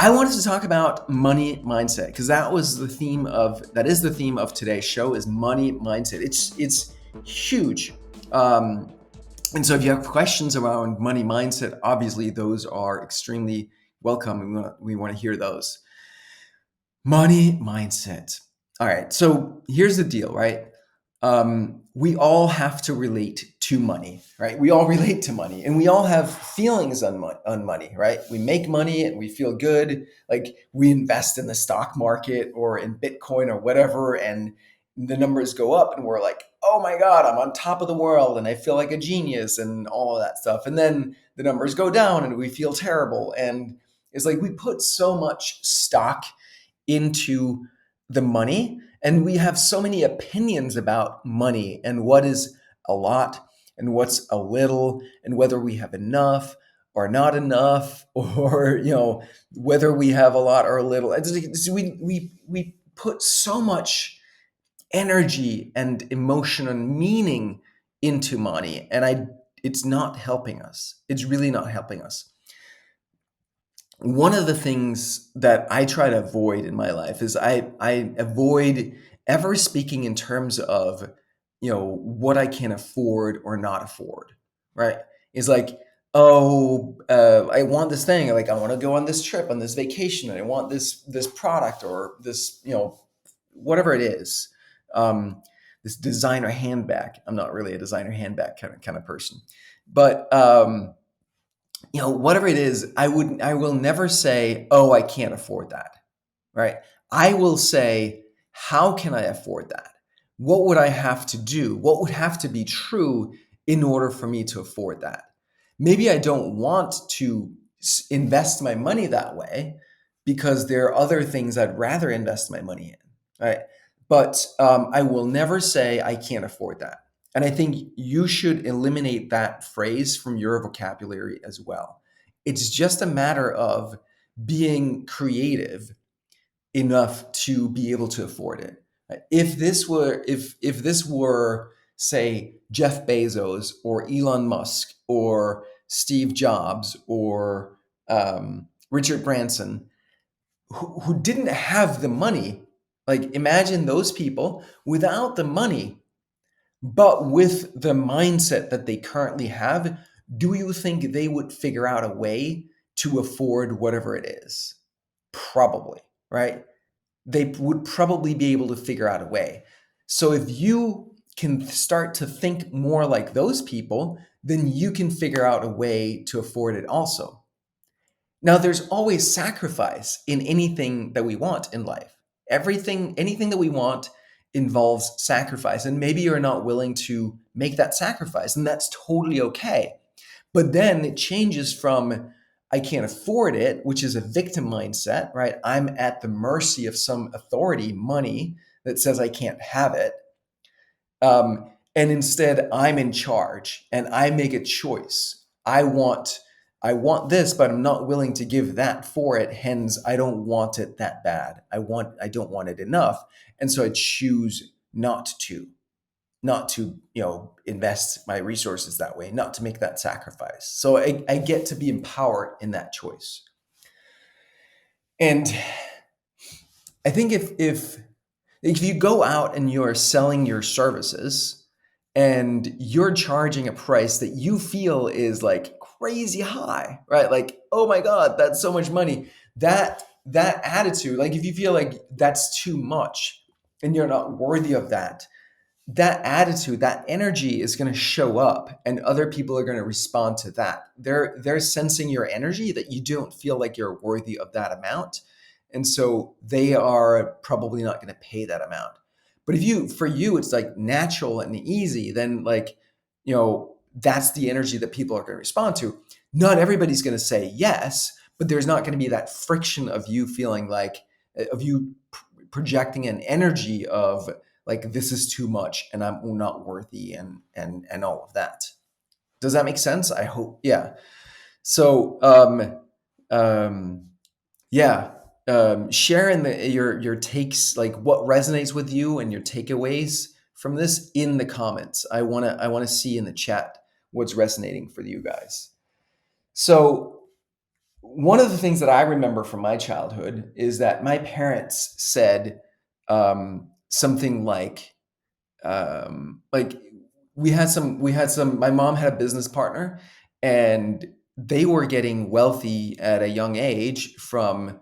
I wanted to talk about money mindset because that is the theme of today's show is money mindset. It's huge. Um, and so if you have questions around money mindset, obviously those are extremely welcome. We want to hear those. Money mindset. All right. So here's the deal, right? We all have to relate to money, right? We all relate to money and we all have feelings on money, right? We make money and we feel good. Like we invest in the stock market or in Bitcoin or whatever, and the numbers go up and we're like, oh my God, I'm on top of the world and I feel like a genius and all of that stuff. And then the numbers go down and we feel terrible. And it's like we put so much stock into the money. And we have so many opinions about money and what is a lot and what's a little and whether we have enough or not enough or whether we have a lot or a little. We put so much energy and emotion and meaning into money, and it's not helping us. It's really not helping us. One of the things that I try to avoid in my life is I avoid ever speaking in terms of, what I can afford or not afford, right? It's like, oh, I want this thing. Like I want to go on this trip, on this vacation, and I want this product or this, whatever it is. This designer handbag. I'm not really a designer handbag kind of person, but whatever it is, I will never say, oh, I can't afford that, right? I will say, how can I afford that? What would I have to do? What would have to be true in order for me to afford that? Maybe I don't want to invest my money that way because there are other things I'd rather invest my money in, right? But I will never say I can't afford that. And I think you should eliminate that phrase from your vocabulary as well. It's just a matter of being creative enough to be able to afford it. If this were say Jeff Bezos or Elon Musk or Steve Jobs or Richard Branson, who didn't have the money, like imagine those people without the money but with the mindset that they currently have, do you think they would figure out a way to afford whatever it is? Probably, right? They would probably be able to figure out a way. So if you can start to think more like those people, then you can figure out a way to afford it also. Now, there's always sacrifice in anything that we want in life. Anything that we want involves sacrifice. And maybe you're not willing to make that sacrifice, and that's totally okay. But then it changes from I can't afford it, which is a victim mindset, right? I'm at the mercy of some authority, money, that says I can't have it. And instead, I'm in charge and I make a choice. I want this, but I'm not willing to give that for it. Hence, I don't want it that bad. I don't want it enough. And so I choose not to invest my resources that way, not to make that sacrifice. So I get to be empowered in that choice. And I think if you go out and you're selling your services and you're charging a price that you feel is like crazy high, right? Like, oh my God, that's so much money. That attitude, like if you feel like that's too much and you're not worthy of that attitude, that energy is going to show up and other people are going to respond to that. They're sensing your energy that you don't feel like you're worthy of that amount. And so they are probably not going to pay that amount. But for you, it's like natural and easy, then that's the energy that people are going to respond to. Not everybody's going to say yes, but there's not going to be that friction of you feeling like, of you projecting an energy of like, this is too much and I'm not worthy and all of that. Does that make sense? I hope. Yeah. So, yeah. Share your takes, like what resonates with you and your takeaways from this in the comments. I wanna see in the chat what's resonating for you guys. So one of the things that I remember from my childhood is that my parents said something like we had some my mom had a business partner, and they were getting wealthy at a young age from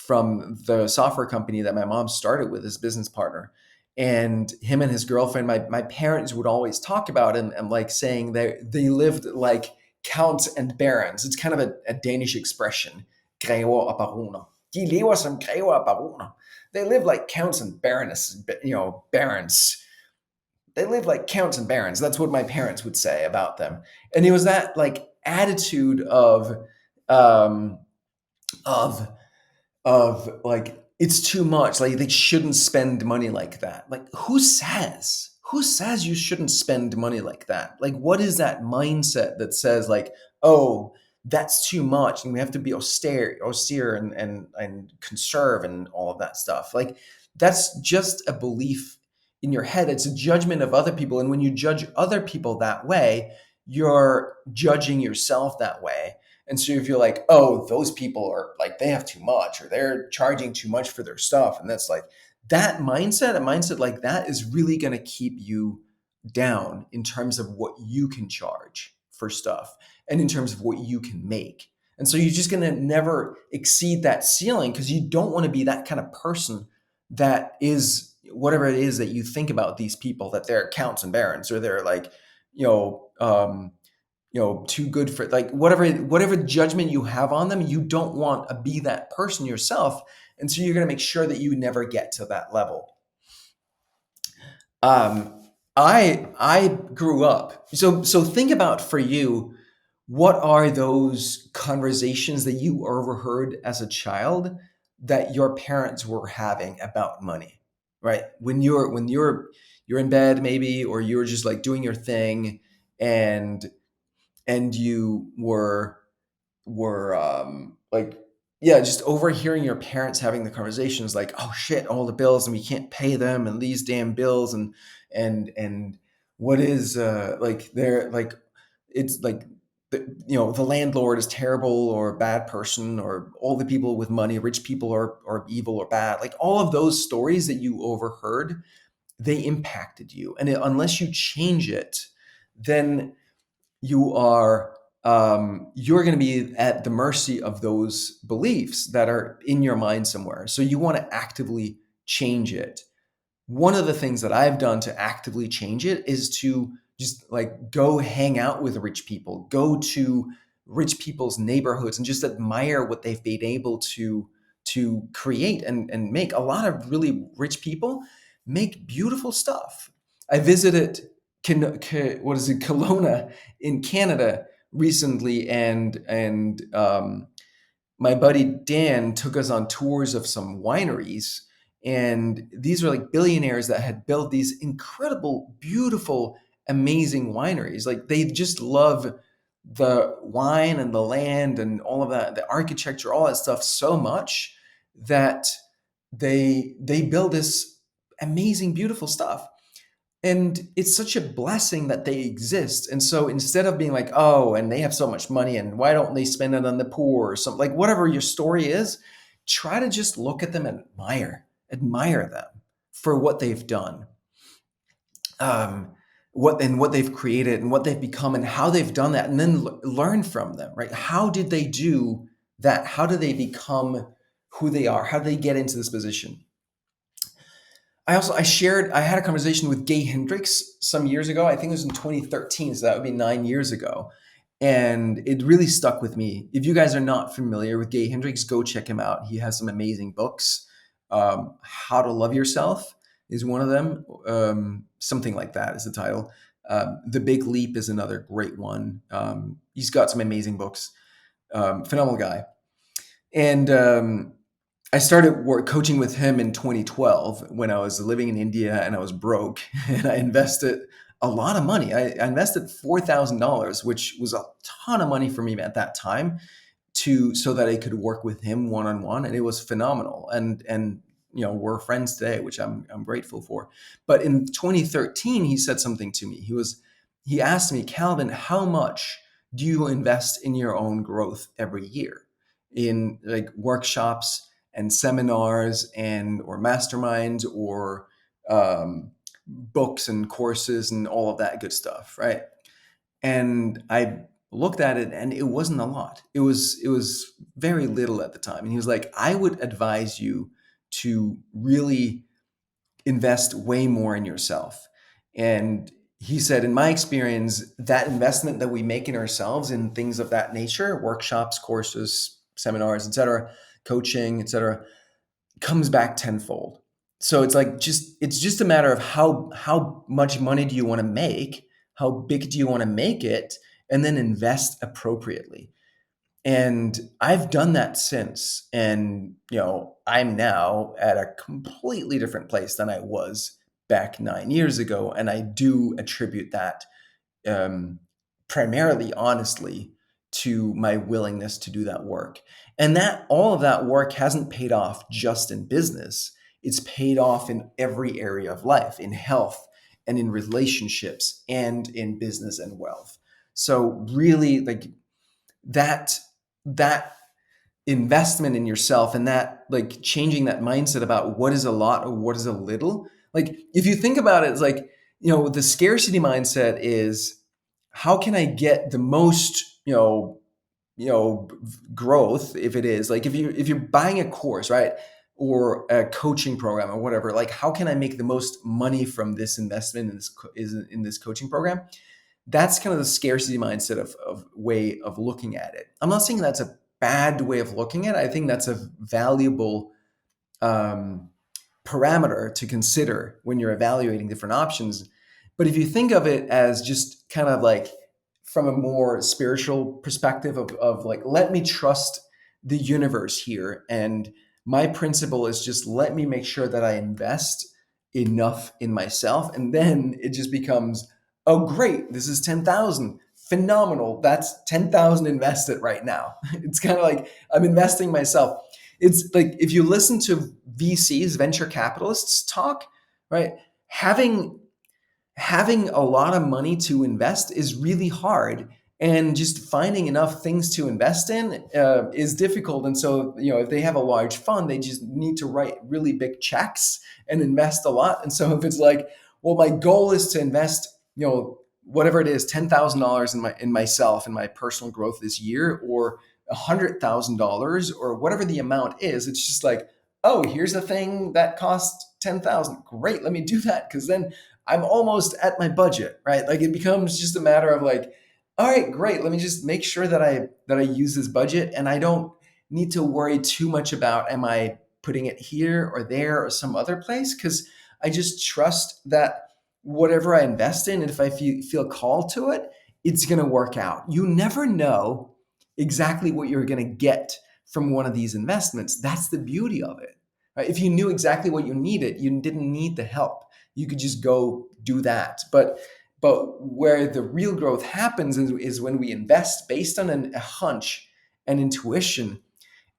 the software company that my mom started with his business partner. And him and his girlfriend, my parents would always talk about, and like saying they lived like counts and barons. It's kind of a Danish expression, grever og baroner. De lever som grever og baroner. They live like counts and baronesses, barons. They live like counts and barons. That's what my parents would say about them. And it was that like attitude um, of like it's too much. Like they shouldn't spend money like that. Like who says you shouldn't spend money like that? Like what is that mindset that says like, oh, that's too much and we have to be austere and conserve and all of that stuff. Like that's just a belief in your head. It's a judgment of other people. And when you judge other people that way, you're judging yourself that way. And so you feel like, oh, those people are like, they have too much or they're charging too much for their stuff. And that's like that mindset, a mindset like that is really going to keep you down in terms of what you can charge for stuff and in terms of what you can make. And so you're just going to never exceed that ceiling because you don't want to be that kind of person that is whatever it is that you think about these people, that they're counts and barons or they're like, you know, too good for like whatever judgment you have on them. You don't want to be that person yourself, and so you're going to make sure that you never get to that level. I grew up, so think about for you, what are those conversations that you overheard as a child that your parents were having about money, right? When you're in bed maybe, or you're just like doing your thing, and you were like, yeah, just overhearing your parents having the conversations like, oh shit, all the bills and we can't pay them and these damn bills, and what is like they're like, it's like the landlord is terrible or a bad person, or all the people with money, rich people are evil or bad. Like all of those stories that you overheard, they impacted you, and unless you change it, then you are you're going to be at the mercy of those beliefs that are in your mind somewhere. So you want to actively change it. One of the things that I've done to actively change it is to just like go hang out with rich people, go to rich people's neighborhoods and just admire what they've been able to create and make. A lot of really rich people make beautiful stuff. I visited what is it, Kelowna in Canada recently, and my buddy Dan took us on tours of some wineries, and these were like billionaires that had built these incredible, beautiful, amazing wineries. Like they just love the wine and the land and all of that, the architecture, all that stuff so much that they build this amazing, beautiful stuff. And it's such a blessing that they exist. And so instead of being like, oh, and they have so much money and why don't they spend it on the poor or something, like whatever your story is, try to just look at them and admire them for what they've done, what they've created and what they've become and how they've done that, and then learn from them, right? How did they do that? How do they become who they are? How did they get into this position? I had a conversation with Gay Hendricks some years ago. I think it was in 2013, so that would be 9 years ago. And it really stuck with me. If you guys are not familiar with Gay Hendricks, go check him out. He has some amazing books. How to Love Yourself is one of them. Something like that is the title. The Big Leap is another great one. He's got some amazing books. Phenomenal guy. And I started coaching with him in 2012 when I was living in India and I was broke, and I invested a lot of money. I invested $4,000, which was a ton of money for me at that time, so that I could work with him one on one, and it was phenomenal. And we're friends today, which I'm grateful for. But in 2013, he said something to me. He asked me, Calvin, how much do you invest in your own growth every year? in like workshops and seminars and or masterminds or books and courses and all of that good stuff, right? And I looked at it and it wasn't a lot. It was very little at the time. And he was like, I would advise you to really invest way more in yourself. And he said, in my experience, that investment that we make in ourselves in things of that nature, workshops, courses, seminars, etc., coaching, etc., comes back tenfold. So it's like it's just a matter of how much money do you want to make, how big do you want to make it, and then invest appropriately. And I've done that since. And, I'm now at a completely different place than I was back 9 years ago. And I do attribute that um, primarily, honestly, to my willingness to do that work. And that all of that work hasn't paid off just in business. It's paid off in every area of life, in health and in relationships and in business and wealth. So really, like that investment in yourself and that like changing that mindset about what is a lot or what is a little. Like if you think about it, it's like, the scarcity mindset is how can I get the most, growth. If it is like if you're buying a course, right, or a coaching program or whatever, like how can I make the most money from this investment in this coaching program? That's kind of the scarcity mindset of way of looking at it. I'm not saying that's a bad way of looking at it. I think that's a valuable um, parameter to consider when you're evaluating different options. But if you think of it as just kind of like from a more spiritual perspective of like, let me trust the universe here. And my principle is just let me make sure that I invest enough in myself. And then it just becomes, oh, great, this is 10,000. Phenomenal. That's 10,000 invested right now. It's kind of like I'm investing myself. It's like if you listen to VCs, venture capitalists talk, right? Having a lot of money to invest is really hard, and just finding enough things to invest in is difficult. And so, if they have a large fund, they just need to write really big checks and invest a lot. And so, if it's like, well, my goal is to invest, whatever it is, $10,000 in myself and my personal growth this year, or $100,000, or whatever the amount is, it's just like, oh, here's the thing that costs 10,000. Great, let me do that because then I'm almost at my budget, right? Like it becomes just a matter of like, all right, great. Let me just make sure that I use this budget, and I don't need to worry too much about am I putting it here or there or some other place, because I just trust that whatever I invest in, and if I feel called to it, it's going to work out. You never know exactly what you're going to get from one of these investments. That's the beauty of it. Right? If you knew exactly what you needed, you didn't need the help. You could just go do that. But where the real growth happens is when we invest based on a hunch and intuition,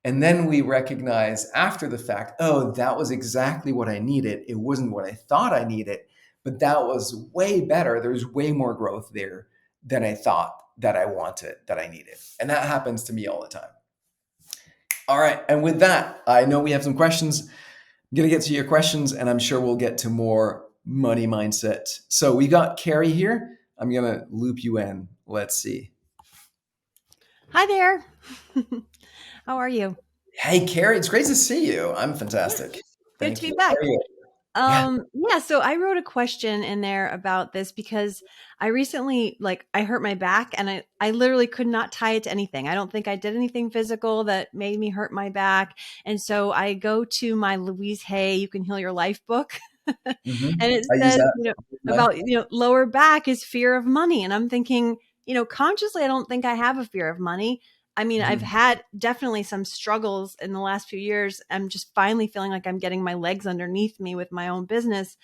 and then we recognize after the fact, oh, that was exactly what I needed. It wasn't what I thought I needed, but that was way better. There's way more growth there than I thought that I wanted, that I needed. And that happens to me all the time. All right. And with that, I know we have some questions. I'm going to get to your questions, and I'm sure we'll get to more money mindset. So we got Carrie here. I'm going to loop you in. Let's see. Hi there. How are you? Hey, Carrie, it's great to see you. I'm Yeah, fantastic. good to Thank be you. How back. are you? Yeah. Yeah, so I wrote a question in there about this because I recently I hurt my back and I literally could not tie it to anything. I don't think I did anything physical that made me hurt my back. And so I go to my Louise Hay You Can Heal Your Life book. And it I use says, that. about, lower back is fear of money. And I'm thinking, consciously, I don't think I have a fear of money. I mean, I've Mhm. had definitely some struggles in the last few years. I'm just finally feeling like I'm getting my legs underneath me with my own business.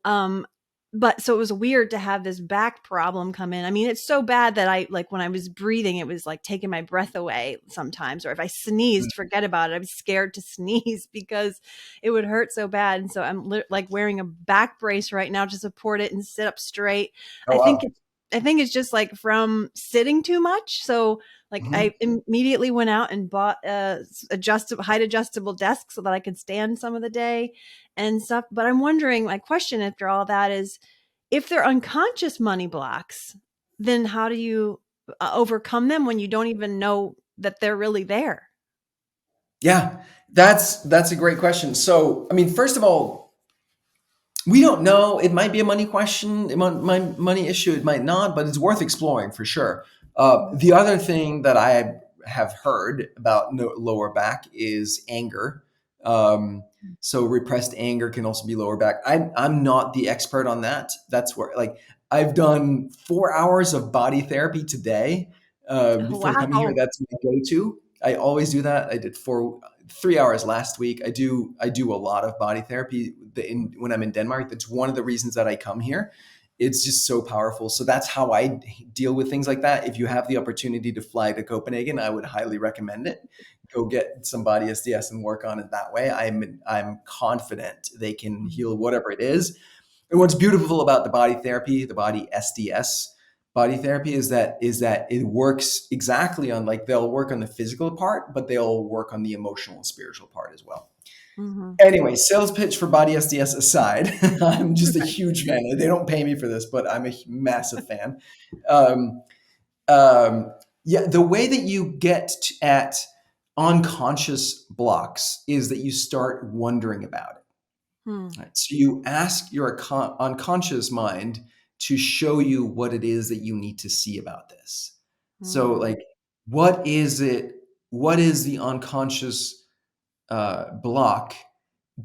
Um, but so it was weird to have this back problem come in. I mean, it's so bad that I like when I was breathing, it was like taking my breath away sometimes. Or if I sneezed, forget about it. I was scared to sneeze because it would hurt so bad. And so I'm wearing a back brace right now to support it and sit up straight. Oh, I think wow. I think it's just like from sitting too much. So like I Mhm. immediately went out and bought a adjustable height adjustable desk so that I could stand some of the day and stuff. But I'm wondering, my question after all that is, if they're unconscious money blocks, then how do you overcome them when you don't even know that they're really there? Yeah, that's a great question. So, I mean, first of all, we don't know. It might be a money question, my money issue. It might not, but it's worth exploring for sure. The other thing that I have heard about lower back is anger. Um, so repressed anger can also be lower back. I'm not the expert on that. That's where like I've done 4 hours of body therapy today before coming here. Wow. That's my go-to. I always do that. I did 3 hours last week. I do a lot of body therapy when I'm in Denmark. That's one of the reasons that I come here. It's just so powerful. So that's how I deal with things like that. If you have the opportunity to fly to Copenhagen, I would highly recommend it. Go get some body SDS and work on it that way. I'm confident they can heal whatever it is. And what's beautiful about the body therapy, the body SDS body therapy is that it works exactly on like they'll work on the physical part, but they'll work on the emotional and spiritual part as well. Hmm. Anyway, sales pitch for body SDS aside, I'm just a huge fan. They don't pay me for this, but I'm a massive fan. Um, yeah, the way that you get at unconscious blocks is that you start wondering about it. Hmm. Right? So you ask your unconscious mind to show you what it is that you need to see about this. So, Hmm. like, what is it? What is the unconscious block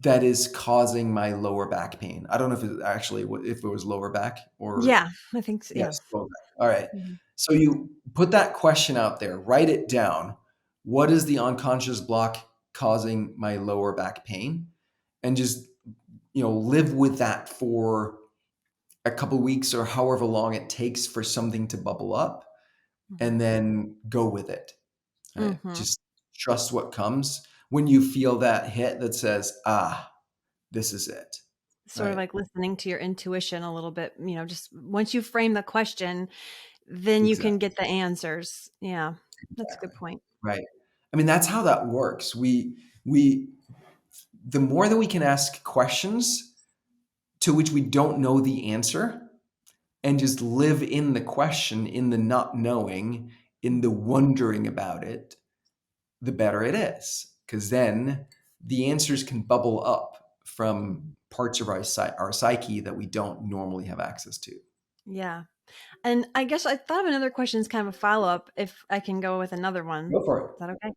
that is causing my lower back pain? I don't know if it actually if it was lower back or Yeah, I think so. Yeah. yes, lower back. All right. Mhm. So you put that question out there, write it down. What is the unconscious block causing my lower back pain? And just live with that for a couple weeks or however long it takes for something to bubble up Mhm. and then go with it. Right? Mhm. Just trust what comes when you feel that hit that says, this is it. Sort of Right. like listening to your intuition a little bit, just once you frame the question, then you can Exactly. get the answers. Yeah. That's a Exactly. good point. Right. I mean, that's how that works. We the more that we can ask questions to which we don't know the answer and just live in the question, in the not knowing, in the Mhm. wondering about it, the better it is. Because then the answers can bubble up from Mhm. parts of our psyche that we don't normally have access to. Yeah. And I guess I thought of another question as kind of a follow-up, if I can go with another one. Go for it. Is that okay?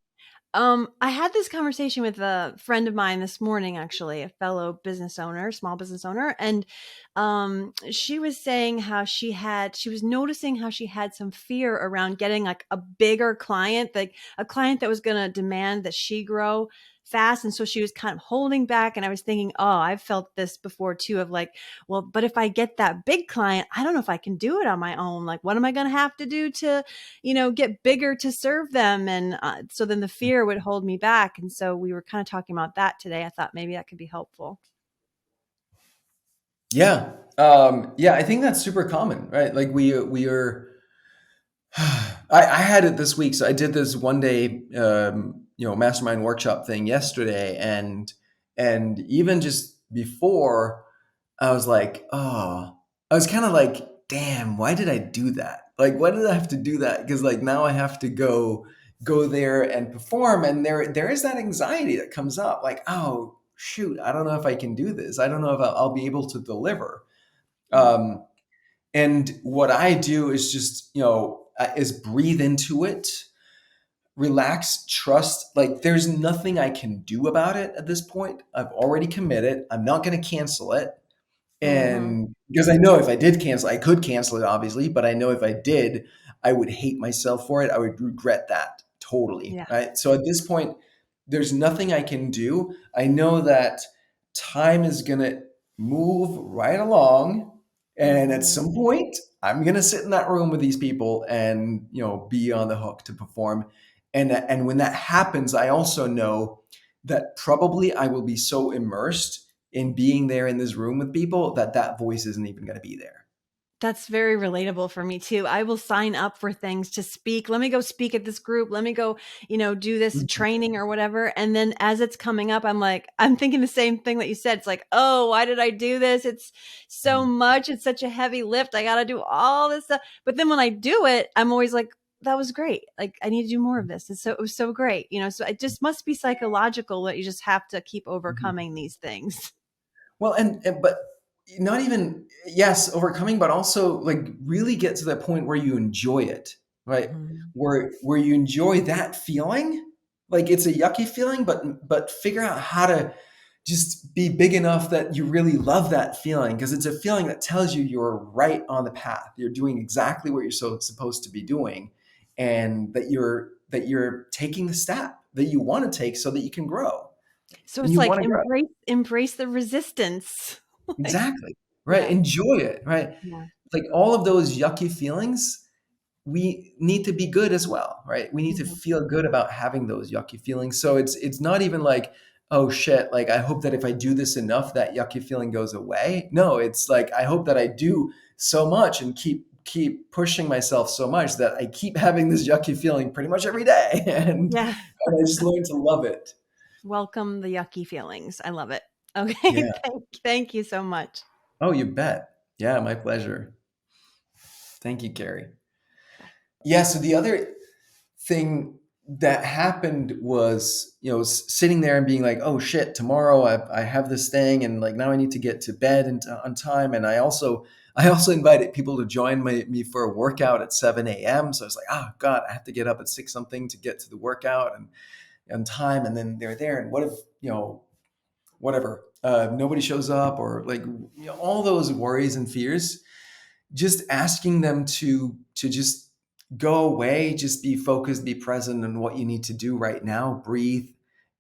I had this conversation with a friend of mine this morning, actually, a fellow business owner, small business owner, and she was saying how she was noticing how she had some fear around getting like a bigger client, like a client that was going to demand that she grow fast, and so she was kind of holding back. And I was thinking, oh, I've felt this before too, of like, well, but if I get that big client, I don't know if I can do it on my own. Like, what am I going to have to do to get bigger to serve them? And so then the fear would hold me back. And so we were kind of talking about that today. I thought maybe that could be helpful. Yeah. Yeah, I think that's super common, right? Like we are I had it this week. So I did this one day, mastermind workshop thing yesterday, and even just before, I was like, oh, I was kind of like, damn, why did I do that? Like, why did I have to do that? Because like now I have to go there and perform, and there is that anxiety that comes up, like, oh shoot, I don't know if I can do this. I don't know if I'll be able to deliver. Mm. Um, and what I do is just, is breathe into it, relax, trust. Like there's nothing I can do about it at this point. I've already committed. I'm not going to cancel it. Hmm. And because I know if I did cancel, I could cancel it obviously, but I know if I did, I would hate myself for it. I would regret that totally. Yeah. Right. So at this point, there's nothing I can do. I know that time is going to move right along. And at Hmm. some point, I'm going to sit in that room with these people and, be on the hook to perform. And when that happens, I also know that probably I will be so immersed in being there in this room with people that voice isn't even going to be there. That's very relatable for me too. I will sign up for things to speak. Let me go speak at this group. Let me go, do this Mhm, training or whatever. And then as it's coming up, I'm like, I'm thinking the same thing that you said. It's like, oh, why did I do this? It's so mhm, much. It's such a heavy lift. I got to do all this stuff. But then when I do it, I'm always like, that was great. Like I need to do more of this. It was so great. So it just must be psychological that you just have to keep mhm. overcoming these things. Well, and but not even, yes, overcoming, but also like really get to that point where you enjoy it, right? Mhm. Where you enjoy that feeling. Like it's a yucky feeling, but figure out how to just be big enough that you really love that feeling, because it's a feeling that tells you you're right on the path. You're doing exactly what you're supposed to be doing, and that you're taking the step that you want to take so that you can grow, So and it's you like want to grow. embrace the resistance. Like, Exactly. Right. yeah. Enjoy it. Right. Yeah. Like all of those yucky feelings, we need to be good as well. Right. We need to Mhm. feel good about having those yucky feelings. So it's not even like, oh shit, like I hope that if I do this enough, that yucky feeling goes away. No, it's like I hope that I do so much and keep pushing myself so much that I keep having this yucky feeling pretty much every day. Yeah. And I just learn to love it. Welcome the yucky feelings. I love it. Okay. Yeah. Thank you so much. Oh, you bet. Yeah, my pleasure. Thank you, Carrie. Bye. Yeah, so the other thing that happened was, sitting there and being like, oh shit, tomorrow I have this thing, and like now I need to get to bed on time. And I also invited people to join me for a workout at 7 a.m. So I was like, oh God, I have to get up at 6 something to get to the workout and on time. And then they're there. And what if, whatever, nobody shows up, or like, all those worries and fears, just asking them to just go away, just be focused, be present on what you need to do right now, breathe,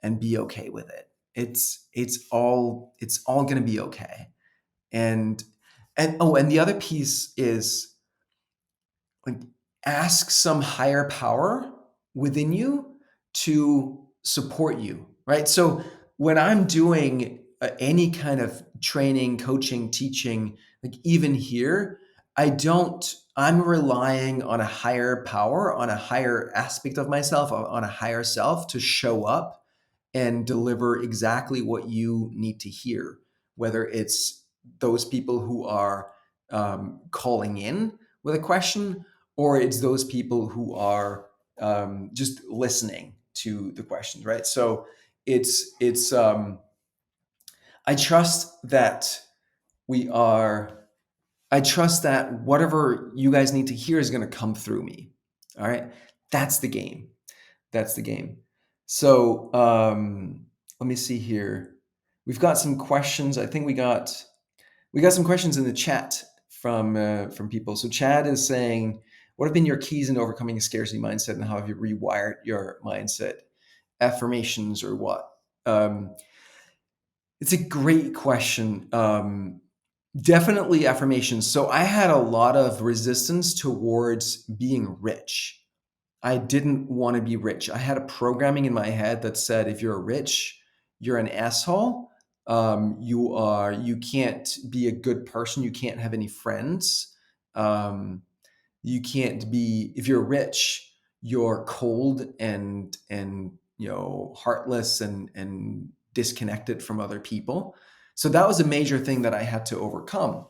and be okay with it. It's all going to be okay. And the other piece is like, ask some higher power within you to support you, right? So when I'm doing any kind of training, coaching, teaching, like even here, I'm relying on a higher power, on a higher aspect of myself, on a higher self to show up and deliver exactly what you need to hear, whether it's those people who are calling in with a question, or it's those people who are just listening to the questions, right? So it's I trust that we are. I trust that whatever you guys need to hear is going to come through me. All right, that's the game. That's the game. So let me see here. We've got some questions. I think we got some questions in the chat from people. So Chad is saying, "What have been your keys in overcoming a scarcity mindset, and how have you rewired your mindset? Affirmations or what?" Um, it's a great question. Definitely affirmations. So I had a lot of resistance towards being rich. I didn't want to be rich. I had a programming in my head that said, if you're rich, you're an asshole. You can't be a good person. You can't have any friends. Um, you can't be, if you're rich, you're cold and heartless and disconnected from other people. So that was a major thing that I had to overcome.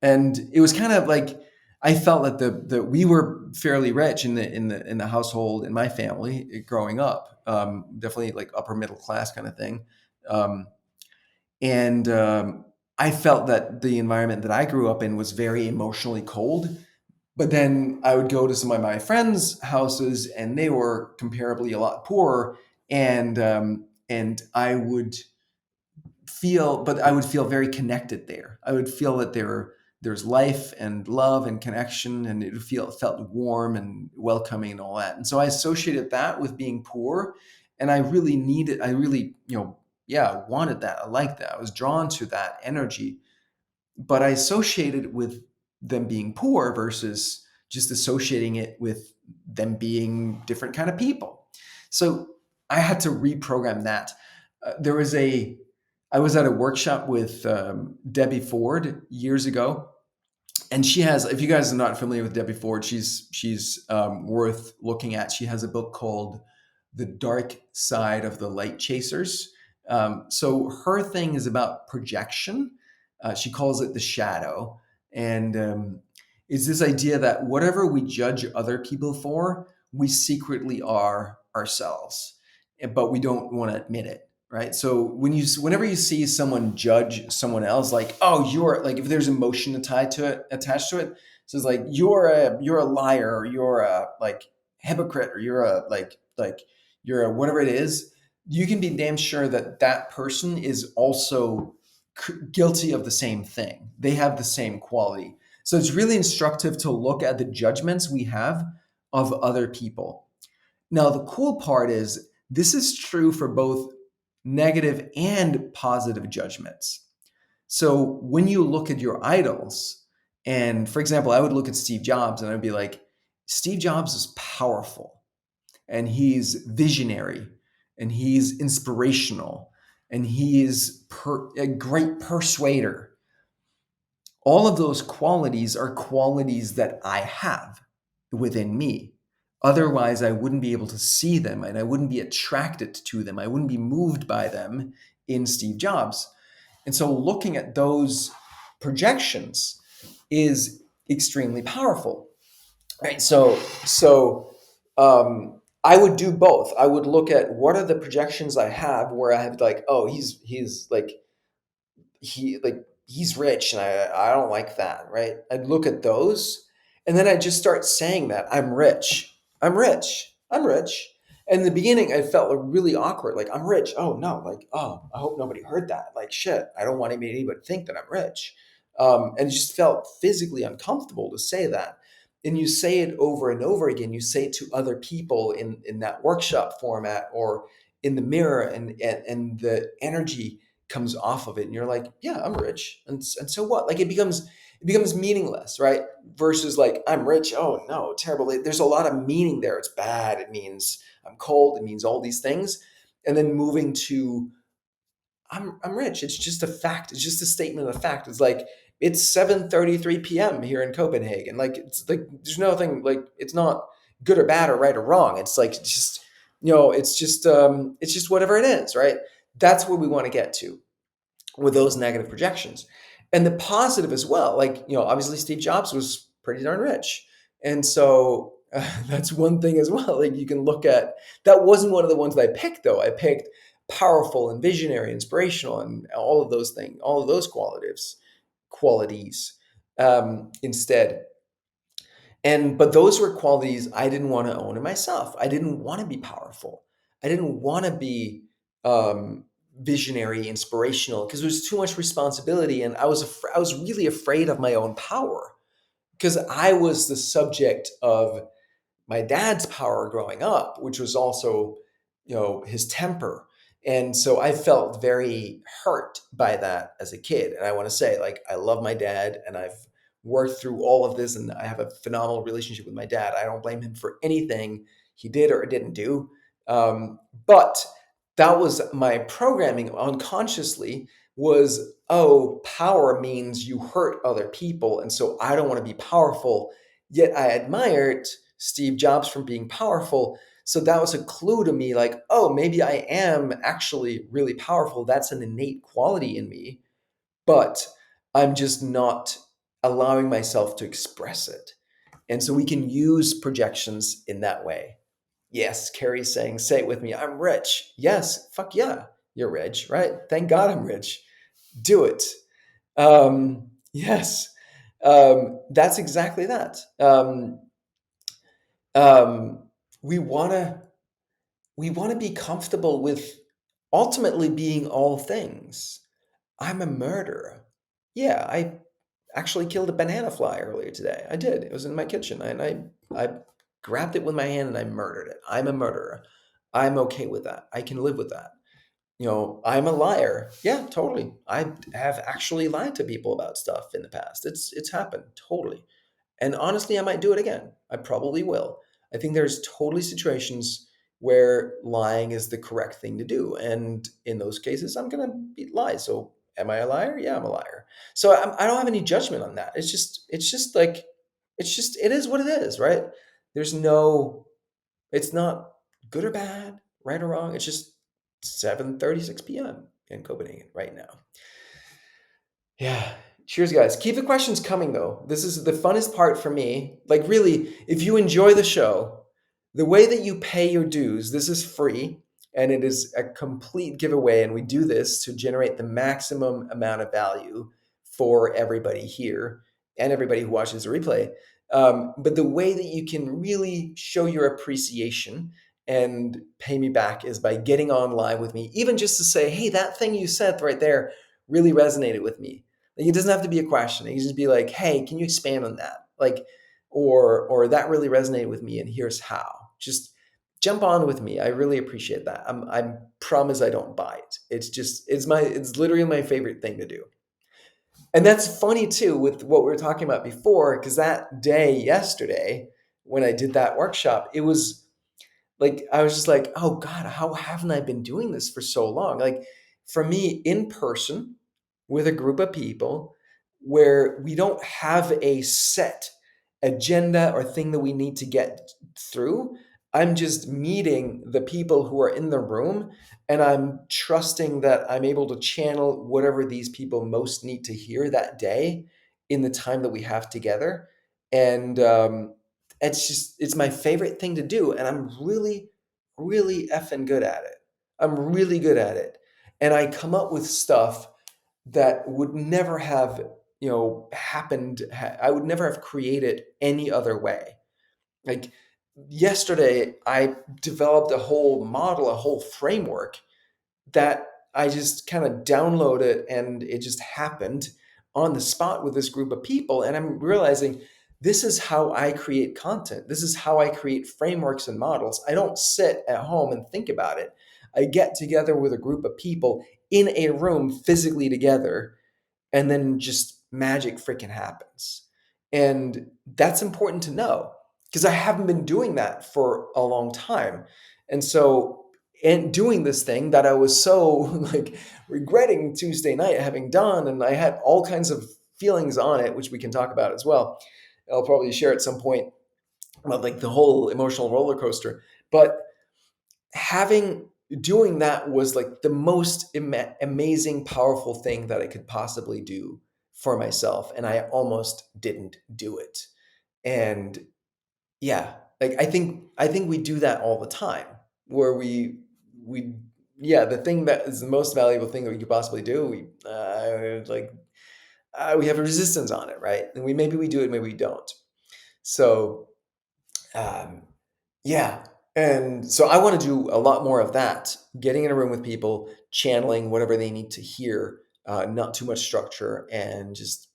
And it was kind of like, I felt that the we were fairly rich in the household, in my family, growing up, definitely like upper middle class kind of thing. um, and I felt that the environment that I grew up in was very emotionally cold. But then I would go to some of my friends' houses, and they were comparably a lot poorer, and I would feel very connected there. I would feel that there's life and love and connection, and it felt warm and welcoming and all that. And so I associated that with being poor, and I really, yeah, wanted that. I liked that. I was drawn to that energy, but I associated it with them being poor versus just associating it with them being different kind of people. So I had to reprogram that. There was I was at a workshop with Debbie Ford years ago, And she has, if you guys are not familiar with Debbie Ford, she's worth looking at. She has a book called The Dark Side of the Light Chasers. So her thing is about projection. She calls it the shadow. And it's this idea that whatever we judge other people for, we secretly are ourselves, but we don't want to admit it. Right. So whenever you see someone judge someone else, like, oh, you're like, if there's emotion attached to it, so it's like you're a liar, or you're a like hypocrite, or you're a like you're a whatever it is, you can be damn sure that that person is also guilty of the same thing. They have the same quality. So it's really instructive to look at the judgments we have of other people. Now, the cool part is this is true for both negative and positive judgments. So when you look at your idols, and for example, I would look at Steve Jobs and I'd be like, Steve Jobs is powerful, and he's visionary, and he's inspirational, and he is a great persuader. All of those qualities are qualities that I have within me. Otherwise, I wouldn't be able to see them, and I wouldn't be attracted to them. I wouldn't be moved by them in Steve Jobs. And so looking at those projections is extremely powerful. Right. So I would do both. I would look at what are the projections I have where I have like, oh, he's like he's rich, and I don't like that, right? I'd look at those, and then I'd just start saying that I'm rich. I'm rich. I'm rich. And in the beginning I felt like really awkward, like I'm rich. Oh no, like, oh, I hope nobody heard that. Like shit, I don't want anybody to think that I'm rich. And it just felt physically uncomfortable to say that. And you say it over and over again. You say it to other people in that workshop format or in the mirror, and the energy comes off of it, and you're like, yeah, I'm rich, and so what? Like it becomes meaningless, right? Versus like, I'm rich. Oh no, terrible. There's a lot of meaning there. It's bad. It means I'm cold. It means all these things. And then moving to I'm rich. It's just a fact. It's just a statement of fact. It's like it's 7:33 p.m. here in Copenhagen. Like it's like there's nothing like it's not good or bad or right or wrong. It's like it's just it's just whatever it is, right? That's where we want to get to with those negative projections. And the positive as well, like, obviously Steve Jobs was pretty darn rich. And so that's one thing as well. Like you can look at, that wasn't one of the ones that I picked though. I picked powerful and visionary, inspirational, and all of those things, all of those qualities instead. But those were qualities I didn't want to own in myself. I didn't want to be powerful. I didn't want to be um, visionary, inspirational, because it was too much responsibility, and I was really afraid of my own power because I was the subject of my dad's power growing up, which was also, his temper. And so I felt very hurt by that as a kid. And I want to say, like, I love my dad, and I've worked through all of this, and I have a phenomenal relationship with my dad. I don't blame him for anything he did or didn't do. But that was my programming unconsciously, was, oh, power means you hurt other people. And so I don't want to be powerful. Yet I admired Steve Jobs from being powerful. So that was a clue to me, like, oh, maybe I am actually really powerful. That's an innate quality in me, but I'm just not allowing myself to express it. And so we can use projections in that way. Yes, Carrie's saying, say it with me, I'm rich. Yes, fuck yeah, you're rich, right? Thank God I'm rich. Do it. Yes, that's exactly that. Um, we want to be comfortable with ultimately being all things. I'm a murderer. Yeah, I actually killed a banana fly earlier today. I did. It was in my kitchen, and I grabbed it with my hand and I murdered it. I'm a murderer. I'm okay with that. I can live with that. I'm a liar. Yeah, totally. I have actually lied to people about stuff in the past. It's happened totally. And honestly, I might do it again. I probably will. I think there's totally situations where lying is the correct thing to do. And in those cases, I'm going to lie. So Am I a liar? Yeah, I'm a liar. So I don't have any judgment on that. It's just like, it is what it is, right? There's no, it's not good or bad, right or wrong. It's just 7:36 p.m. in Copenhagen right now. Yeah. Cheers, guys. Keep the questions coming, though. This is the funnest part for me. Like, really, if you enjoy the show, the way that you pay your dues, this is free and it is a complete giveaway. And we do this to generate the maximum amount of value for everybody here and everybody who watches the replay. But the way that you can really show your appreciation and pay me back is by getting on live with me, even just to say, hey, that thing you said right there really resonated with me. Like, it doesn't have to be a question. It can just be like, hey, can you expand on that? Like, or that really resonated with me and here's how. Just jump on with me. I really appreciate that. I promise I don't bite. It's literally my favorite thing to do. And that's funny too with what we were talking about before, because that day yesterday when I did that workshop, it was like I was just like, oh God, how haven't I been doing this for so long? Like, for me, in person with a group of people where we don't have a set agenda or thing that we need to get through. I'm just meeting the people who are in the room and I'm trusting that I'm able to channel whatever these people most need to hear that day in the time that we have together. And it's my favorite thing to do. And I'm really, really effing good at it. I'm really good at it. And I come up with stuff that would never have, happened. I would never have created any other way. Like, yesterday, I developed a whole model, a whole framework that I just kind of downloaded and it just happened on the spot with this group of people. And I'm realizing this is how I create content. This is how I create frameworks and models. I don't sit at home and think about it. I get together with a group of people in a room physically together, and then just magic freaking happens. And that's important to know because I haven't been doing that for a long time. And so, and doing this thing that I was so like regretting Tuesday night having done, and I had all kinds of feelings on it, which we can talk about as well. I'll probably share at some point about like the whole emotional roller coaster. But having doing that was like the most amazing, powerful thing that I could possibly do for myself, and I almost didn't do it. And yeah, like I think we do that all the time, where we yeah, the thing that is the most valuable thing that we could possibly do, we have a resistance on it, right? And maybe we do it, maybe we don't. So um, yeah. And so I want to do a lot more of that, getting in a room with people, channeling whatever they need to hear, not too much structure, and just,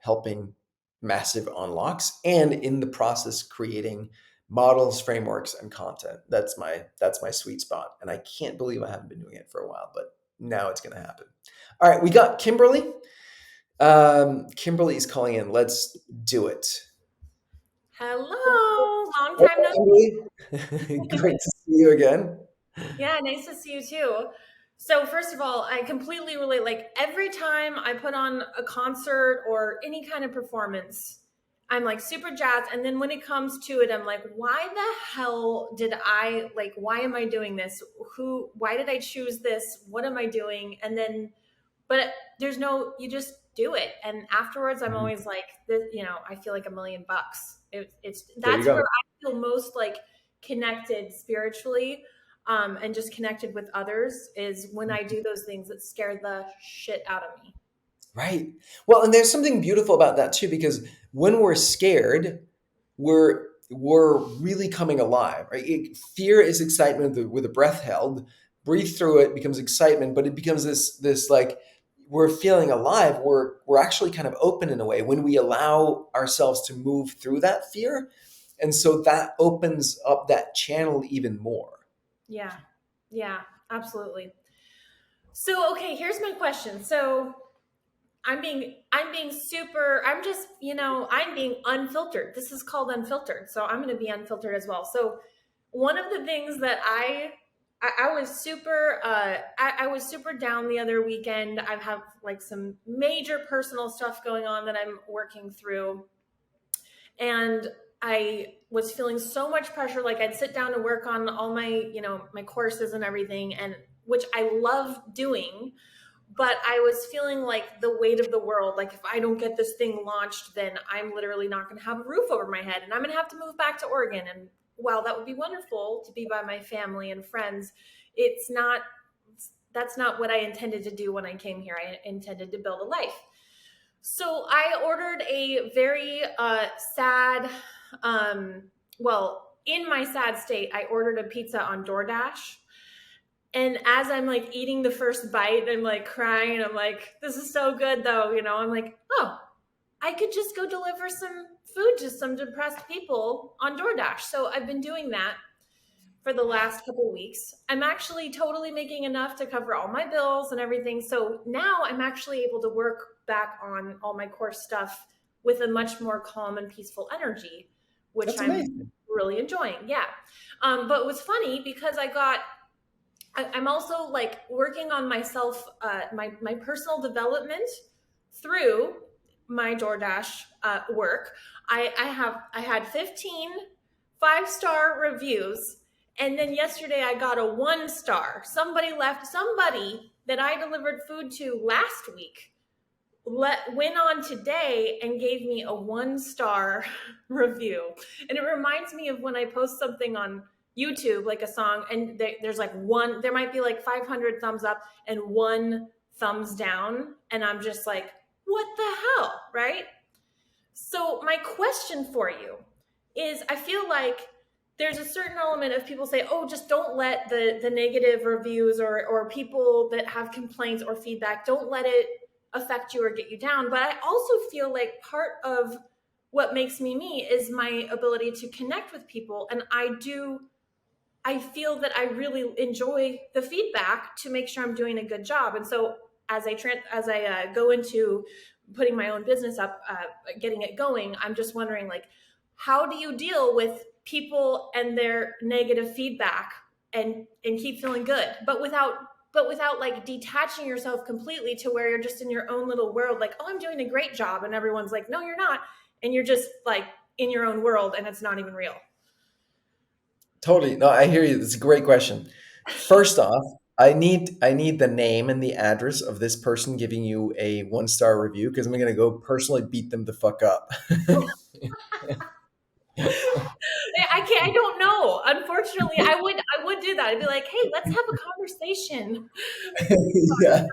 helping massive unlocks. And in the process, creating models, frameworks, and content. That's my sweet spot. And I can't believe I haven't been doing it for a while, but now it's going to happen. All right. We got Kimberly. Kimberly is calling in. Let's do it. Hello, long Hey, time no Emily. Great to see you again. Yeah, nice to see you too. So first of all, I completely relate. Like every time I put on a concert or any kind of performance, I'm like super jazzed. And then when it comes to it, I'm like, why the hell did I like, why am I doing this? Why did I choose this? What am I doing? And then but there's no you just do it and afterwards I'm Mhm. always like this, I feel like $1,000,000. It's There you that's where go. I feel most like connected spiritually, and just connected with others is when I do those things that scare the shit out of me. Right. Well, and there's something beautiful about that too, because when we're scared, we're really coming alive. Right? Fear is excitement with a breath held. Breathe through it becomes excitement, but it becomes this like we're feeling alive. We're actually kind of open in a way when we allow ourselves to move through that fear, and so that opens up that channel even more. Yeah, yeah, absolutely. So okay, here's my question. So I'm being super, I'm just, I'm being unfiltered. This is called unfiltered. So I'm going to be unfiltered as well. So one of the things that I I was super I was super down the other weekend. I've had like some major personal stuff going on that I'm working through, and I was feeling so much pressure. Like I'd sit down to work on all my, my courses and everything, and which I love doing, but I was feeling like the weight of the world. Like if I don't get this thing launched, then I'm literally not going to have a roof over my head, and I'm going to have to move back to Oregon. And while that would be wonderful to be by my family and friends, it's not. That's not what I intended to do when I came here. I intended to build a life. So I ordered a very sad, in my sad state, I ordered a pizza on DoorDash. And as I'm like eating the first bite, I'm like crying. I'm like, this is so good though. I'm like, oh, I could just go deliver some food to some depressed people on DoorDash. So I've been doing that for the last couple weeks. I'm actually totally making enough to cover all my bills and everything. So now I'm actually able to work back on all my course stuff with a much more calm and peaceful energy, which That's I'm amazing. really enjoying. Yeah. But it was funny because I'm also like working on myself, my personal development through my DoorDash work. I had 15 5-star reviews, and then yesterday I got a 1 star. Somebody that I delivered food to last week went on today and gave me a 1 star review. And it reminds me of when I post something on YouTube, like a song, and there's like there might be like 500 thumbs up and 1 thumbs down. And I'm just like, what the hell, right? So my question for you is, I feel like there's a certain element of people say, oh, just don't let the negative reviews or people that have complaints or feedback, don't let it affect you or get you down. But I also feel like part of what makes me is my ability to connect with people. And I feel that I really enjoy the feedback to make sure I'm doing a good job. And so as I go into putting my own business up, getting it going, I'm just wondering, like, how do you deal with people and their negative feedback and keep feeling good, but without like detaching yourself completely to where you're just in your own little world, like, oh, I'm doing a great job, and everyone's like, no, you're not, and you're just like in your own world and it's not even real. Totally. No, I hear you. That's a great question. First off, I need the name and the address of this person giving you a 1 star review because I'm gonna go personally beat them the fuck up. I don't know. Unfortunately, I would do that. I'd be like, hey, let's have a conversation. Yeah.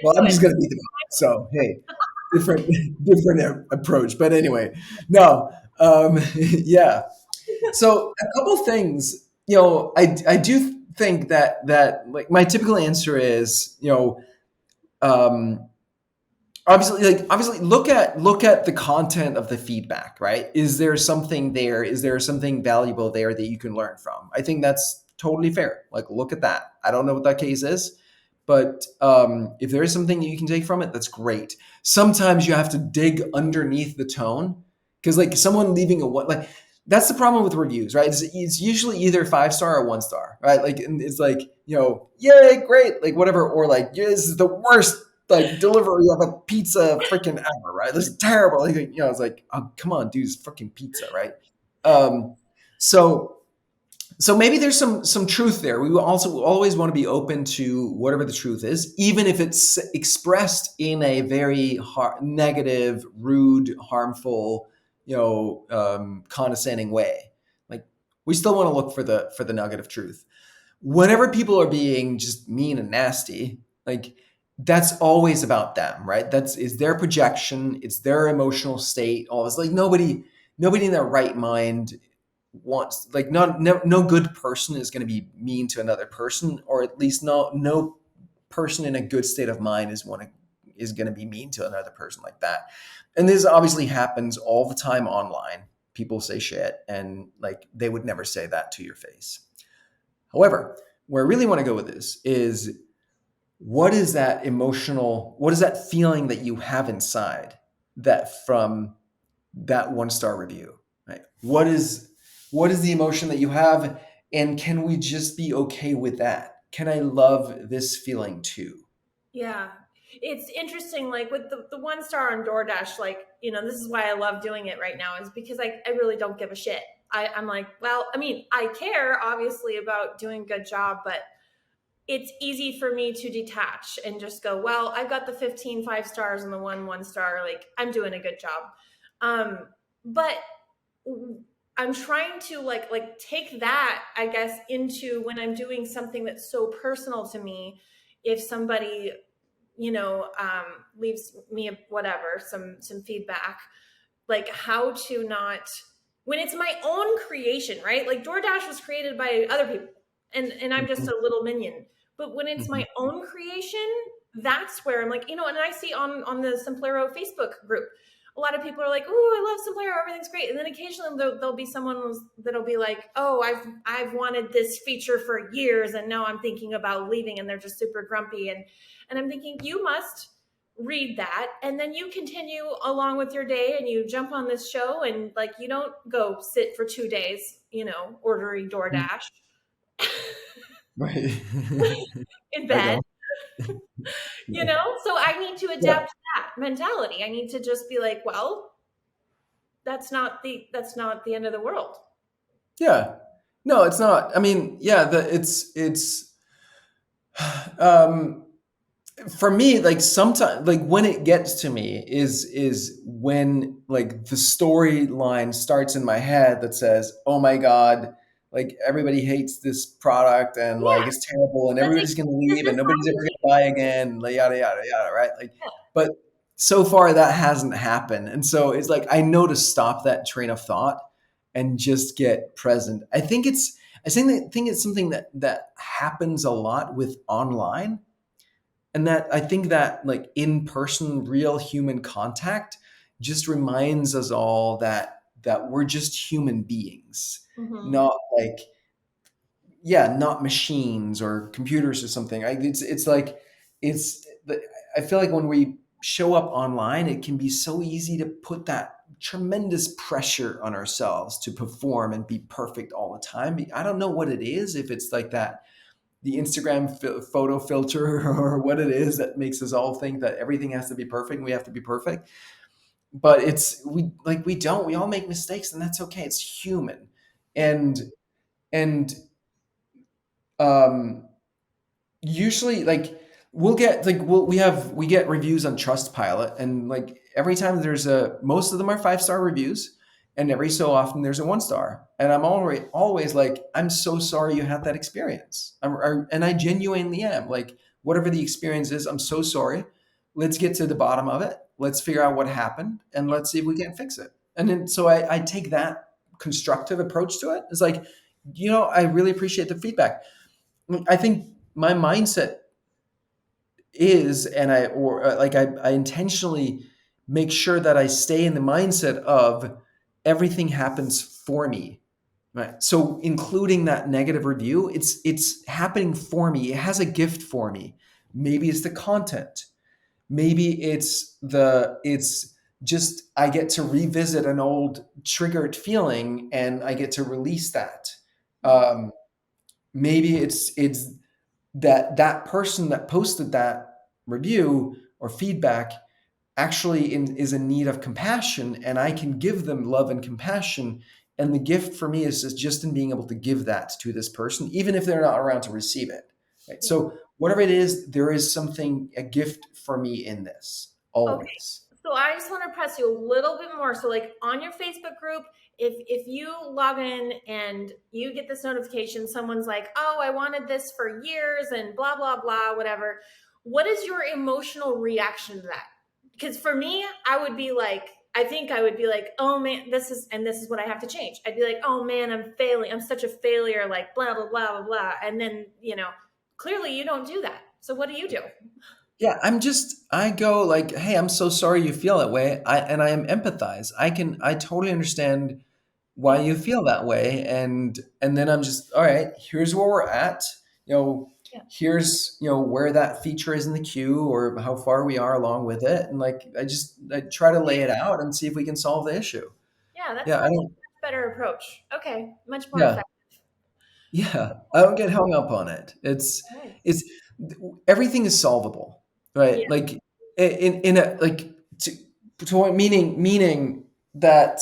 Well, Do I'm it. just gonna beat them up. So hey, different different approach. But anyway, no. Yeah. So a couple things, I do think that like my typical answer is, um, obviously look at the content of the feedback, right? Is there something there? Is there something valuable there that you can learn from? I think that's totally fair. Like look at that. I don't know what that case is, but if there is something that you can take from it, that's great. Sometimes you have to dig underneath the tone because like someone leaving a one, like that's the problem with reviews, right? It's usually either 5 star or 1 star, right? Like and it's like, yay, great, like whatever, or like, yeah, this is the worst like delivery of a pizza freaking ever, right? This is terrible. Like, it's like, oh, come on, dude, it's freaking pizza, right? Um, so so maybe there's some truth there. We will also always want to be open to whatever the truth is, even if it's expressed in a very negative, rude, harmful, condescending way. Like we still want to look for the nugget of truth. Whenever people are being just mean and nasty, like that's always about them, right? That's is their projection, it's their emotional state. All it's like nobody in their right mind wants, like, no good person is going to be mean to another person, or at least no person in a good state of mind is going to be mean to another person like that. And this obviously happens all the time online. People say shit and like they would never say that to your face. However, where I really want to go with this is what is that feeling that you have inside that from that 1 star review, right? What is the emotion that you have? And can we just be okay with that? Can I love this feeling too? Yeah. It's interesting, like with the 1 star on DoorDash, like, this is why I love doing it right now, is because I really don't give a shit. I'm like, well, I mean, I care obviously about doing a good job, but it's easy for me to detach and just go, well, I've got the 15 5 stars and the 1 1 star. Like, I'm doing a good job. But I'm trying to like take that, I guess, into when I'm doing something that's so personal to me. If somebody, leaves me whatever, some feedback, like how to not, when it's my own creation, right? Like DoorDash was created by other people, and I'm just Mhm, a little minion. But when it's mhm. my own creation, that's where I'm like, and I see on the Simplero Facebook group, a lot of people are like, "Oh, I love Simplero, everything's great," and then occasionally there'll be someone that'll be like, "Oh, I've wanted this feature for years, and now I'm thinking about leaving," and they're just super grumpy, and I'm thinking, you must read that, and then you continue along with your day, and you jump on this show, and like you don't go sit for 2 days, ordering DoorDash Right. in I bed. know. So I need to Yeah. adapt to that mentality. I need to just be like, well, that's not the end of the world. Yeah. No, it's not. I mean, yeah, it's um for me, like sometimes, like when it gets to me is when like the storyline starts in my head that says, "Oh my God, like everybody hates this product and like Yeah, it's terrible and that's like, everybody's gonna this leave is and nobody's my ever routine. gonna buy again," like yada yada yada, right? Like, Yeah. but so far that hasn't happened, and so it's like I know to stop that train of thought and just get present. I think it's something that happens a lot with online, and that I think that like in person real human contact just reminds us all that we're just human beings, Hmm. not like, yeah, not machines or computers or something. It's like it's I feel like when we show up online it can be so easy to put that tremendous pressure on ourselves to perform and be perfect all the time. I don't know what it is, if it's like that, the Instagram photo filter or what it is that makes us all think that everything has to be perfect and we have to be perfect. But we all make mistakes, and that's okay. It's human. Yeah. And and um usually like we get reviews on Trustpilot, and like every time there's a most of them are 5 star reviews, and every so often there's a 1 star, and I'm always like, I'm so sorry you had that experience. And I genuinely am like, whatever the experience is, I'm so sorry. Let's get to the bottom of it. Let's figure out what happened, and Yeah. let's see if we can fix it. And then so I take that constructive approach to it. It's like, I really appreciate the feedback. I think my mindset is, and I intentionally make sure that I stay in the mindset of everything happens for me, right? So including that negative review, it's happening for me. It has a gift for me. Maybe it's the content. Maybe it's just I get to revisit an old triggered feeling and I get to release that. Mhm. Um, Maybe it's that person that posted that review or feedback actually is in need of compassion, and I can give them love and compassion, and the gift for me is just in being able to give that to this person even if they're not around to receive it, right? Yeah. So whatever it is, there is something, a gift for me in this Okay. always. So I just want to press you a little bit more. So like on your Facebook group, if you log in and you get this notification, someone's like, "Oh, I wanted this for years and blah blah blah, whatever." What is your emotional reaction to that? Because for me, I think I would be like, "Oh man, this is what I have to change." I'd be like, "Oh man, I'm failing. I'm such a failure, like blah blah blah blah blah." And then, clearly you don't do that. So what do you do? Yeah, I go like, "Hey, I'm so sorry you feel that way." I am empathize. I totally understand why Yeah. you feel that way, and then I'm just, all right, here's where we're at. You know, Yeah. here's, where that feature is in the queue or how far we are along with it, and like I try to lay it out and see if we can solve the issue. Yeah, that's Yeah, I much don't better approach. Okay, much more yeah. effective. Yeah, I don't get hung up on it. Nice. It's everything is solvable, right? Yeah. Like in a like to what meaning that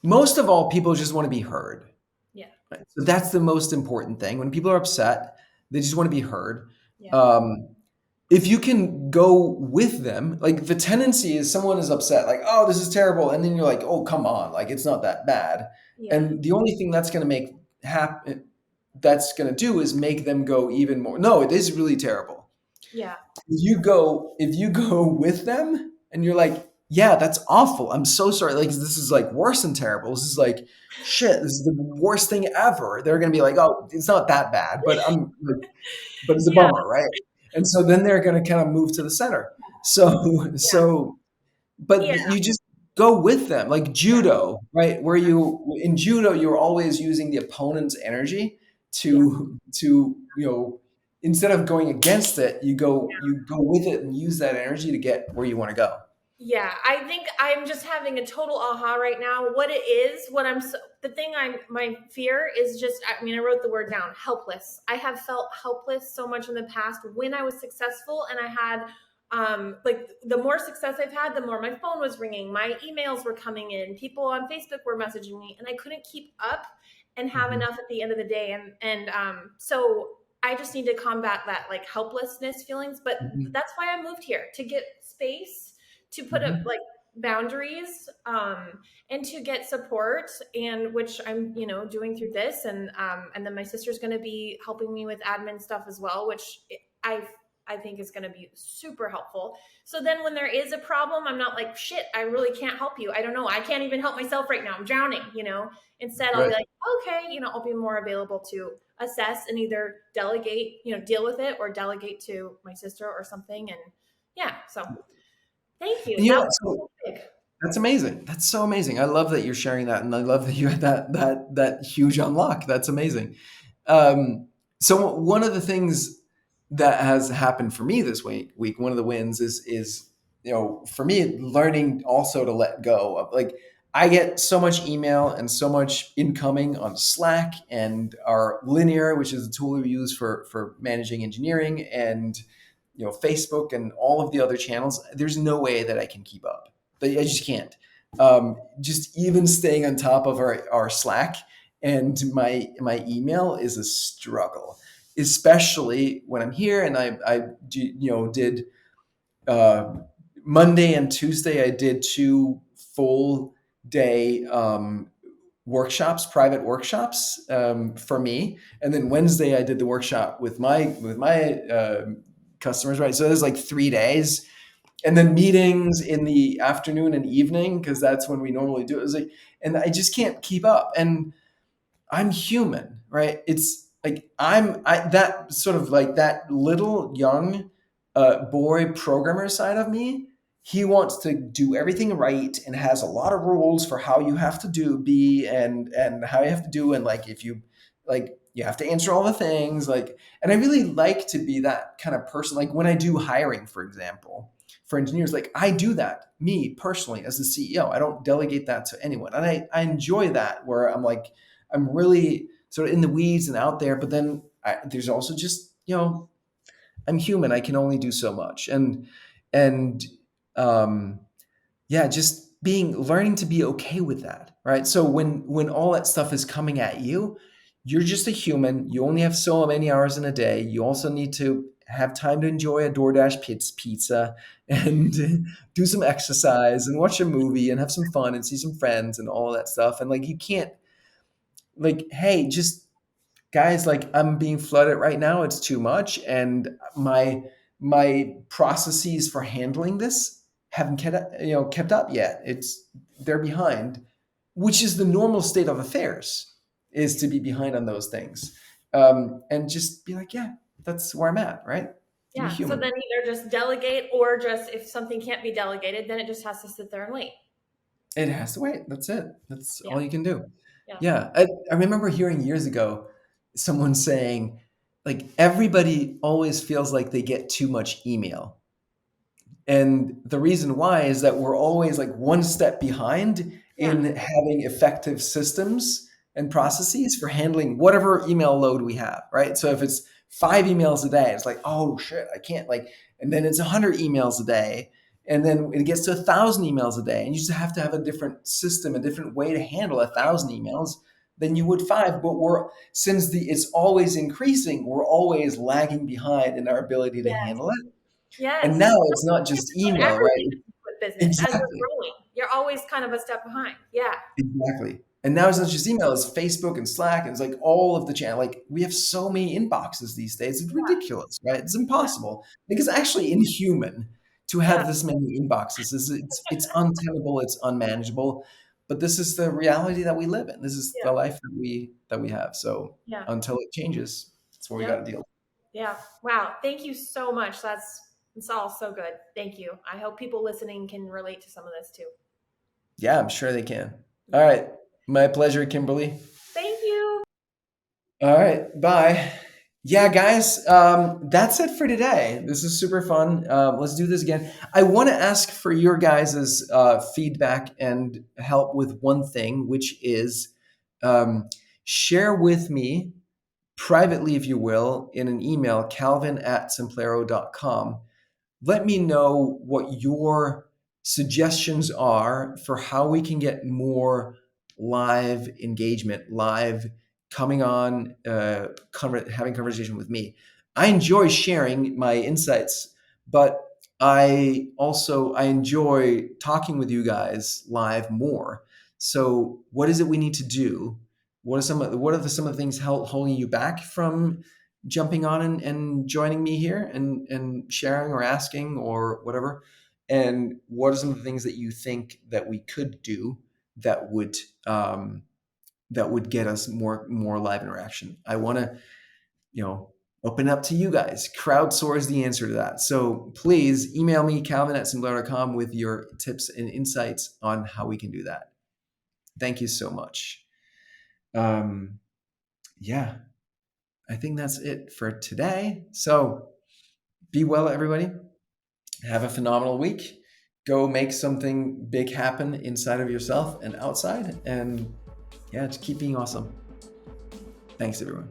most of all people just want to be heard. Yeah. Right? So that's the most important thing. When people are upset, they just want to be heard. Yeah. Um, if you can go with them, like the tendency is someone is upset, like, oh, this is terrible. And then you're like, oh, come on, like it's not that bad. Yeah. And the only thing that's going to make happen, that's going to do is make them go even more. No, it is really terrible. Yeah. If you go with them and you're like, yeah, that's awful. I'm so sorry. Like this is like worse than terrible. This is like shit. This is the worst thing ever. They're going to be like, oh, it's not that bad, but I'm like, but it's a Yeah. bummer, right? And so then they're going to kind of move to the center. So Yeah. so but Yeah. you just go with them, like Yeah. judo, right? Where you in judo you're always using the opponent's energy Yeah. to instead of going against it, you go with it and use that energy to get where you want to go. Yeah, I think I'm just having a total aha right now. What it is, the thing my fear is just, I mean, I wrote the word down, helpless. I have felt helpless so much in the past when I was successful and I had, like the more success I've had, the more my phone was ringing, my emails were coming in, people on Facebook were messaging me, and I couldn't keep up and have Mhm, enough at the end of the day. So I just need to combat that like helplessness feelings. But mhm, that's why I moved here, to get space, to put up mhm, like boundaries, and to get support, and which I'm doing through this, and then my sister's going to be helping me with admin stuff as well, which I think is going to be super helpful. So then when there is a problem, I'm not like, shit, I really can't help you, I don't know, I can't even help myself right now, I'm drowning. Instead I'll be right. like, okay, I'll be more available to assess and either delegate, deal with it, or delegate to my sister or something. And yeah, so thank you. And That was so so big. that's amazing. That's so amazing. I love that you're sharing that, and I love that you had that huge unlock. That's amazing. So one of the things that has happened for me this week, one of the wins is for me learning also to let go of, like, I get so much email and so much incoming on Slack and our Linear, which is a tool we use for managing engineering, and Facebook and all of the other channels. There's no way that I can keep up. I just can't. Just even staying on top of our Slack and my email is a struggle, especially when I'm here and I did uh, Monday and Tuesday. I did two full day private workshops for me, and then Wednesday I did the workshop with my customers. Right, so there's like 3 days, and then meetings in the afternoon and evening because that's when we normally do it. It was like, and I just can't keep up. And I'm human, right? It's like that sort of like that little young boy programmer side of me. He wants to do everything right and has a lot of rules for how you have to be and how you have to do, and like if you like you have to answer all the things, like. And I really like to be that kind of person. Like when I do hiring, for example, for engineers, like I do that me personally as the CEO. I don't delegate that to anyone, and I enjoy that where I'm like I'm really sort of in the weeds and out there. But then there's also just I'm human. I can only do so much, and um, yeah, just being learning to be okay with that, right? So when all that stuff is coming at you, you're just a human. You only have so many hours in a day. You also need to have time to enjoy a DoorDash pizza and do some exercise and watch a movie and have some fun and see some friends and all that stuff. And like you can't, like, hey, just guys, like I'm being flooded right now, it's too much, and my processes for handling this haven't kept up yet. They're behind, which is the normal state of affairs, is to be behind on those things. And just be like, yeah, that's where I'm at, right? To be Yeah. So human. then either just delegate, or just if something can't be delegated, then it just has to sit there and wait. It has to wait. That's it. That's Yeah. all you can do. Yeah. Yeah. I remember hearing years ago someone saying, like, everybody always feels like they get too much email. And the reason why is that we're always like one step behind Yeah. in having effective systems and processes for handling whatever email load we have, right? So if it's 5 emails a day, it's like, oh shit, I can't like, and then it's 100 emails a day, and then it gets to 1,000 emails a day, and you just have to have a different system, a different way to handle 1,000 emails than you would 5. But since it's always increasing, we're always lagging behind in our ability to Yes. handle it. And Yes. now it's not just email, Everything right? with business as you're Exactly. growing. You're always kind of a step behind. Yeah. Exactly. And now it's not just email, it's Facebook and Slack, and it's like all of the channel. Like we have so many inboxes these days. It's ridiculous, right? It's Yeah. impossible. Because actually inhuman to Yeah. have this many inboxes. It's untenable, it's unmanageable. But this is the reality that we live in. This is the Yeah. life that we have. So Yeah. until it changes, that's what we Yeah. gotta deal with. Yeah. Wow. Thank you so much. It's all so good. Thank you. I hope people listening can relate to some of this too. Yeah, I'm sure they can. All Yeah. right. My pleasure, Kimberly. Thank you. All right, bye. Yeah, guys, that's it for today. This is super fun. Let's do this again. I want to ask for your guys' feedback and help with one thing, which is um, share with me privately, if you will, in an email, calvin@simplero.com. Let me know what your suggestions are for how we can get more live engagement, live coming on, having conversation with me. I enjoy sharing my insights, but I enjoy talking with you guys live more. So, what is it we need to do? Some of the things holding you back from jumping on and joining me here and sharing or asking or whatever? And what are some of the things that you think that we could do that would get us more live interaction? I want to, open up to you guys. Crowdsource the answer to that. So please email me, calvin@simplero.com, with your tips and insights on how we can do that. Thank you so much. Yeah, I think that's it for today. So be well, everybody. Have a phenomenal week. Go make something big happen inside of yourself and outside. And yeah, just keep being awesome. Thanks, everyone.